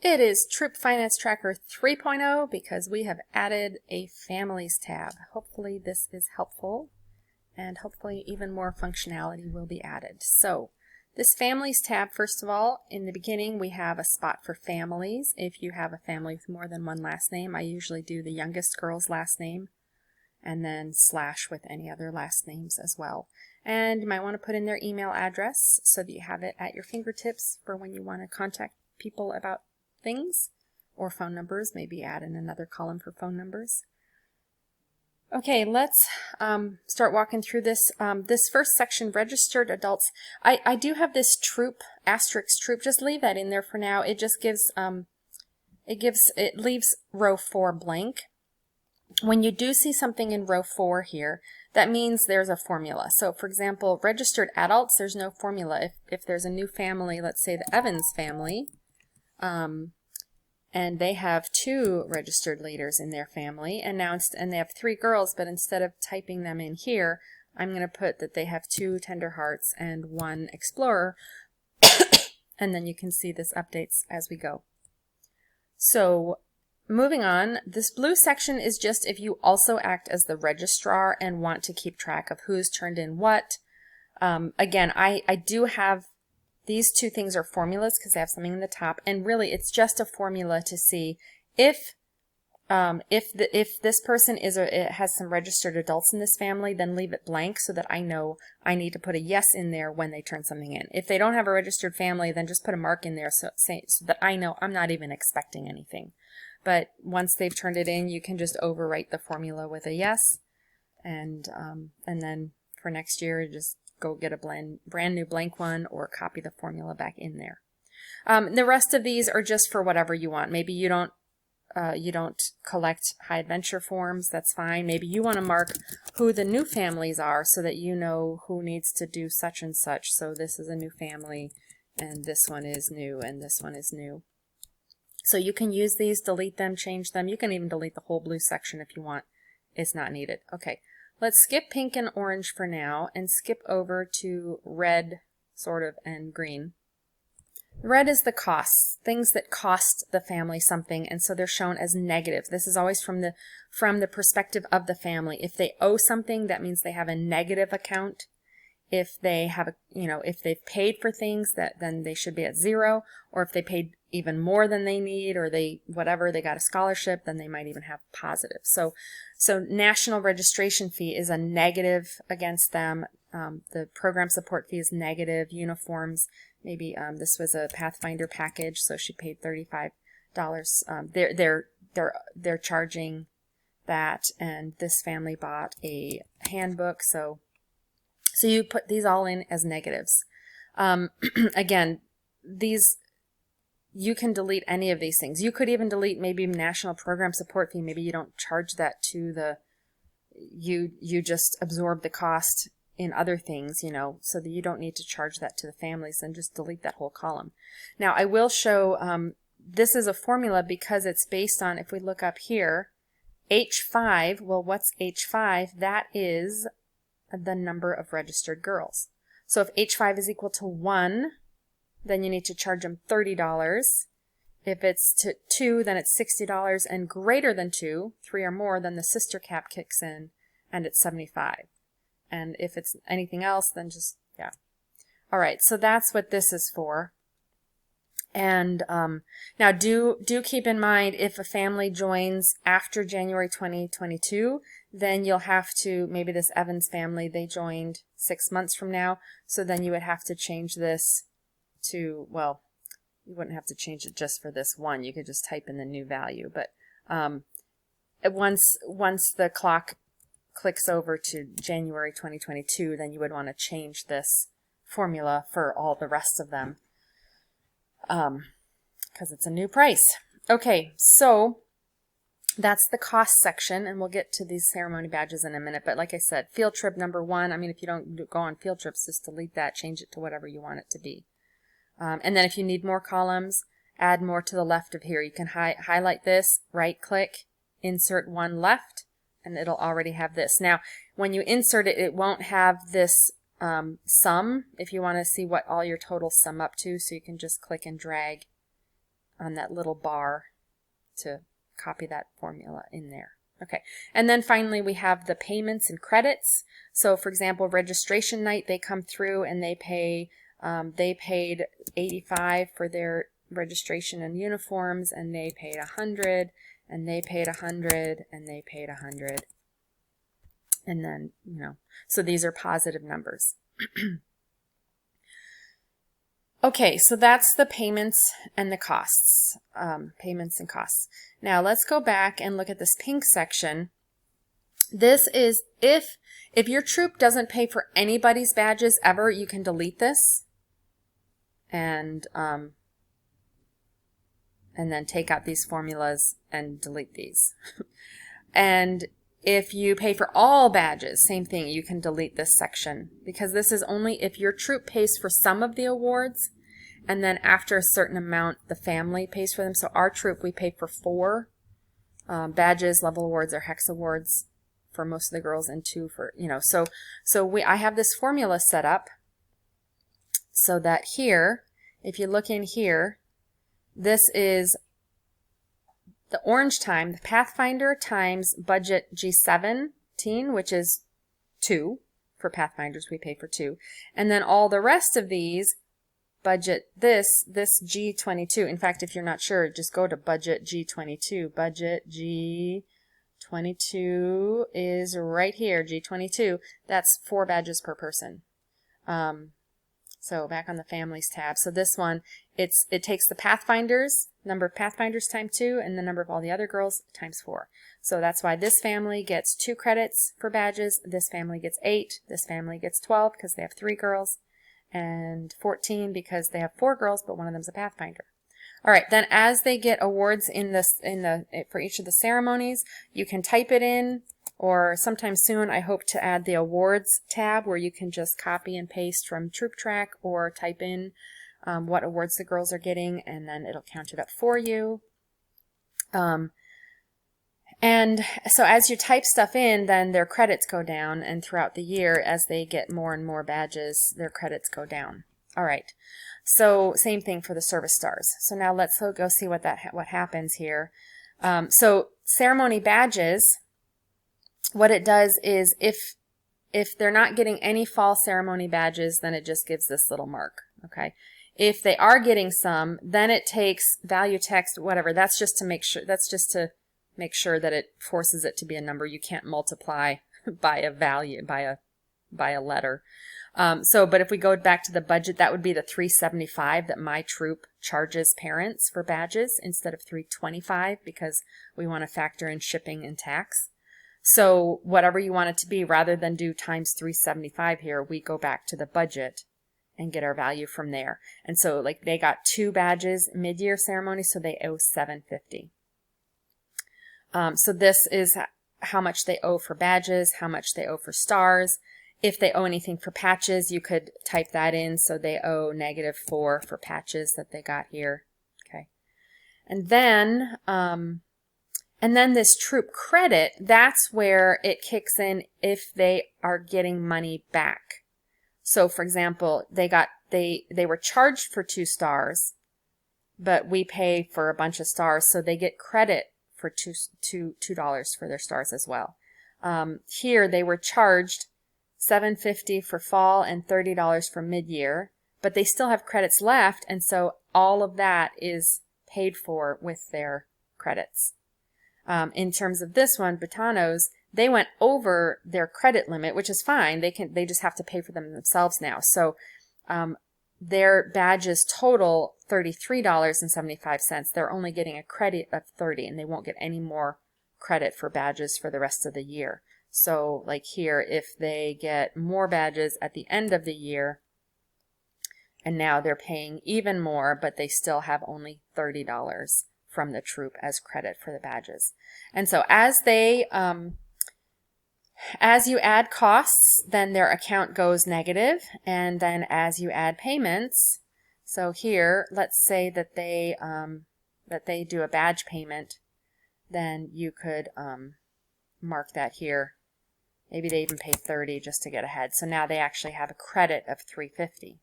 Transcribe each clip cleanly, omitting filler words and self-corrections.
It is Troop Finance Tracker 3.0 because we have added a Families tab. Hopefully this is helpful and hopefully even more functionality will be added. So this Families tab, first of all, in the beginning we have a spot for families. If you have a family with more than one last name, I usually do the youngest girl's last name and then slash with any other last names as well. And you might want to put in their email address so that you have it at your fingertips for when you want to contact people about things, or phone numbers. Maybe add in another column for phone numbers. Okay, let's start walking through this. This first section, registered adults. I do have this troop, asterisk troop. Just leave that in there for now. It just gives, it leaves row 4 blank. When you do see something in row 4 here, that means there's a formula. So for example, registered adults, there's no formula. If there's a new family, let's say the Evans family, and they have 2 registered leaders in their family, and they have 3 girls, but instead of typing them in here, I'm going to put that they have 2 tender hearts and 1 explorer, and then you can see this updates as we go. So moving on, this blue section is just if you also act as the registrar and want to keep track of who's turned in what. Again, I do have these 2 things are formulas because they have something in the top, and really it's just a formula to see if this person has some registered adults in this family, then leave it blank so that I know I need to put a yes in there when they turn something in. If they don't have a registered family, then just put a mark in there so that I know I'm not even expecting anything. But once they've turned it in, you can just overwrite the formula with a yes, and then for next year, just go get a brand new blank one or copy the formula back in there. The rest of these are just for whatever you want. Maybe you don't collect high adventure forms. That's fine. Maybe you want to mark who the new families are so that you know who needs to do such and such. So this is a new family, and this one is new, and this one is new. So you can use these, delete them, change them. You can even delete the whole blue section if you want. It's not needed. Okay. Let's skip pink and orange for now and skip over to red, sort of, and green. Red is the costs, things that cost the family something, and so they're shown as negative. This is always from the perspective of the family. If they owe something, that means they have a negative account. If they have if they've paid for things, then they should be at 0, or if they paid even more than they need, or they got a scholarship, then they might even have positive. So national registration fee is a negative against them. The program support fee is negative. Uniforms, maybe this was a Pathfinder package, so she paid $35. They're charging that, and this family bought a handbook, so you put these all in as negatives. Again, you can delete any of these things. You could even delete maybe national program support fee. Maybe you don't charge that to you just absorb the cost in other things, so that you don't need to charge that to the families, and just delete that whole column. Now I will show, this is a formula because it's based on, if we look up here, H5, well, what's H5? That is the number of registered girls. So if H5 is equal to 1, then you need to charge them $30. If it's to 2, then it's $60, and greater than 2, 3 or more, then the sister cap kicks in, and it's $75. And if it's anything else, then just, yeah. All right, so that's what this is for. And now do keep in mind, if a family joins after January 2022, then you'll have to, maybe this Evans family, they joined 6 months from now, so then you would have to change this to, well, you wouldn't have to change it just for this one. You could just type in the new value. But once the clock clicks over to January 2022, then you would want to change this formula for all the rest of them, because it's a new price. Okay, so that's the cost section, and we'll get to these ceremony badges in a minute. But like I said, field trip number 1, I mean, if you don't go on field trips, just delete that, change it to whatever you want it to be. And then if you need more columns, add more to the left of here. You can highlight this, right click, insert one left, and it'll already have this. Now, when you insert it, it won't have this sum if you want to see what all your totals sum up to, so you can just click and drag little bar to copy that formula in there. Okay, and then finally we have the payments and credits. So for example, registration night, they come through and they pay, they paid $85 for their registration and uniforms, and they paid $100, and they paid $100, and they paid $100. And then, so these are positive numbers. Okay, so that's the payments and the costs, payments and costs. Now let's go back and look at this pink section. This is if your troop doesn't pay for anybody's badges ever, you can delete this and then take out these formulas and delete these. And if you pay for all badges, same thing, you can delete this section, because this is only if your troop pays for some of the awards, and then after a certain amount, the family pays for them. So our troop, we pay for 4 badges, level awards, or hex awards for most of the girls, and 2 for, I have this formula set up so that here, if you look in here, this is the orange time, the Pathfinder times budget G17, which is 2. For Pathfinders, we pay for 2. And then all the rest of these, budget this G22. In fact, if you're not sure, just go to budget G22. Budget G22 is right here, G22. That's 4 badges per person. So back on the families tab. So this one, it takes the Pathfinders, number of Pathfinders times 2, and the number of all the other girls times 4. So that's why this family gets 2 credits for badges, this family gets 8, this family gets 12 because they have 3 girls, and 14 because they have 4 girls, but one of them's a Pathfinder. All right, then as they get awards for each of the ceremonies, you can type it in, or sometime soon I hope to add the awards tab where you can just copy and paste from Troop Track, or type in what awards the girls are getting, and then it'll count it up for you. And so as you type stuff in, then their credits go down, and throughout the year, as they get more and more badges, their credits go down. All right, so same thing for the service stars. So now let's go see what happens here. So ceremony badges, what it does is if they're not getting any fall ceremony badges, then it just gives this little mark, okay? If they are getting some, then it takes value text, whatever. That's just to make sure that it forces it to be a number. You can't multiply by a value, by a letter. But if we go back to the budget, that would be the $375 that my troop charges parents for badges instead of $325, because we want to factor in shipping and tax. So whatever you want it to be, rather than do times $375 here, we go back to the budget and get our value from there. And so like they got 2 badges mid-year ceremony, so they owe $750. So this is how much they owe for badges, how much they owe for stars. If they owe anything for patches, you could type that in. So they owe -4 for patches that they got here. Okay. And then this troop credit, that's where it kicks in if they are getting money back. So for example, they were charged for 2 stars, but we pay for a bunch of stars, so they get credit for $2 for their stars as well. Here they were charged $750 for fall and $30 for mid-year, but they still have credits left, and so all of that is paid for with their credits. In terms of this one, Batanos, they went over their credit limit, which is fine. They just have to pay for them themselves now. So their badges total $33.75. They're only getting a credit of $30, and they won't get any more credit for badges for the rest of the year. So like here, if they get more badges at the end of the year, and now they're paying even more, but they still have only $30 from the troop as credit for the badges. And so as you add costs, then their account goes negative, and then as you add payments, so here, let's say that they do a badge payment, then you could mark that here. Maybe they even pay $30 just to get ahead. So now they actually have a credit of $350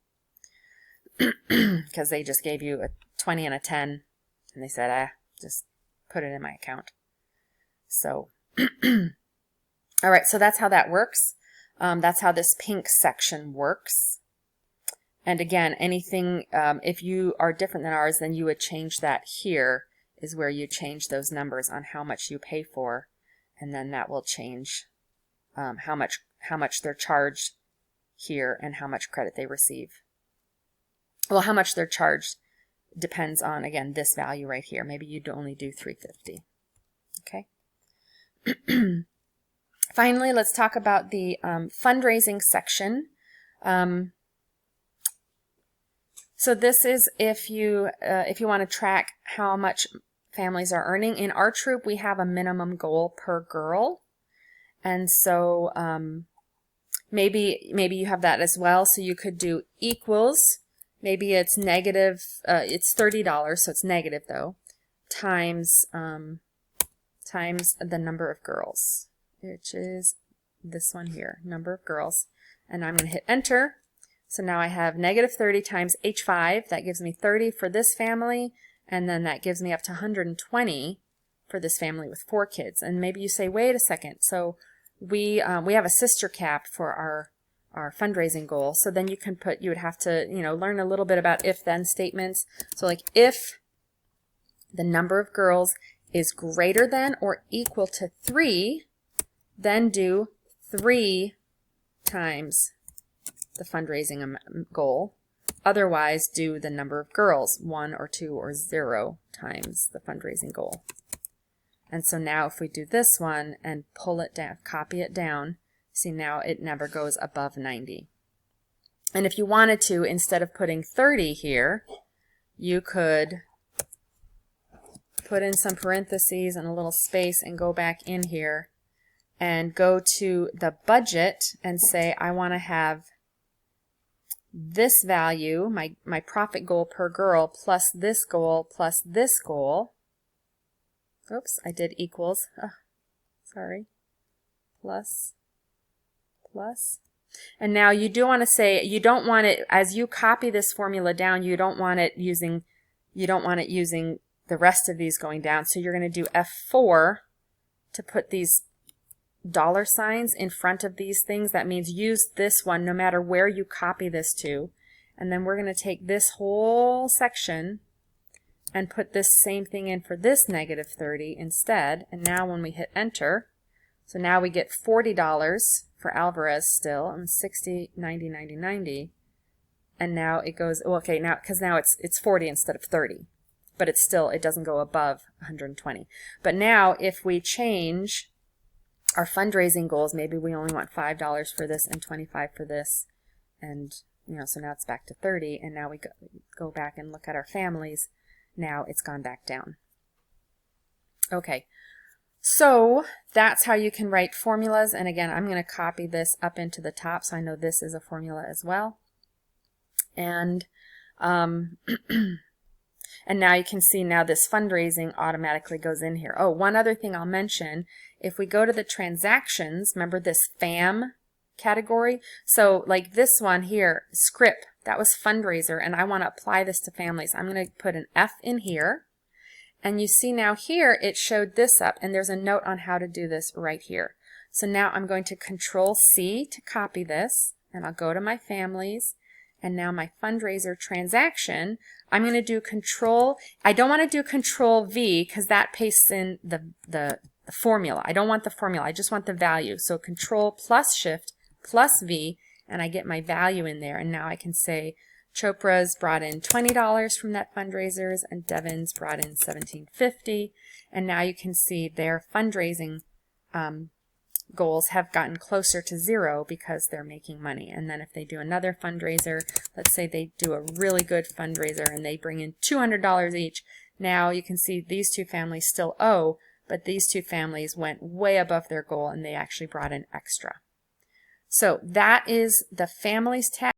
because they just gave you a 20 and a 10 And they said, just put it in my account. So, all right, so that's how that works. That's how this pink section works. And again, anything, if you are different than ours, then you would change that here is where you change those numbers on how much you pay for. And then that will change how much they're charged here and how much credit they receive. Well, how much they're charged depends on, again, this value right here. Maybe you'd only do $350. Okay. Finally, let's talk about the fundraising section. So this is if you want to track how much families are earning. In our troop, we have a minimum goal per girl, and so maybe you have that as well. So you could do equals. Maybe it's negative. It's $30, so it's negative though, times the number of girls, which is this one here, number of girls, and I'm going to hit enter. So now I have negative 30 times H5. That gives me 30 for this family, and then that gives me up to 120 for this family with 4 kids. And maybe you say, wait a second. So we have a sister cap for our fundraising goal. So then you would have to, learn a little bit about if-then statements. So like if the number of girls is greater than or equal to 3, then do 3 times the fundraising goal. Otherwise, do the number of girls, 1 or 2 or 0 times the fundraising goal. And so now if we do this one and pull it down, copy it down, see now it never goes above 90. And if you wanted to, instead of putting 30 here, you could put in some parentheses and a little space and go back in here and go to the budget and say, I want to have this value, my profit goal per girl, plus this goal, plus this goal. Oops, I did equals. Sorry. Plus. And now you do want to say, you don't want it, as you copy this formula down, you don't want it using the rest of these going down. So you're going to do F4 to put these dollar signs in front of these things. That means use this one no matter where you copy this to. And then we're going to take this whole section and put this same thing in for this negative 30 instead. And now when we hit enter, so now we get $40 for Alvarez still, and 60, 90, 90, 90. And now it goes, well, okay, now, because now it's 40 instead of 30. But it's still, it doesn't go above 120. But now if we change our fundraising goals, maybe we only want $5 for this and $25 for this, and so now it's back to 30, and now we go back and look at our families. Now it's gone back down. Okay, so that's how you can write formulas. And again, I'm going to copy this up into the top so I know this is a formula as well. And and now you can see now this fundraising automatically goes in here. Oh, one other thing I'll mention, if we go to the transactions, remember this FAM category? So like this one here, script, that was fundraiser, and I want to apply this to families. I'm going to put an F in here. And you see now here it showed this up, and there's a note on how to do this right here. So now I'm going to Control C to copy this, and I'll go to my families. And now my fundraiser transaction, I'm going to do I don't want to do Control V because that pastes in the formula. I don't want the formula. I just want the value. So Control plus Shift plus V, and I get my value in there. And now I can say Chopra's brought in $20 from that fundraisers, and Devon's brought in $17.50. And now you can see their fundraising goals have gotten closer to 0 because they're making money. And then if they do another fundraiser, let's say they do a really good fundraiser and they bring in $200 each, now you can see these two families still owe, but these two families went way above their goal and they actually brought in extra. So that is the families tab.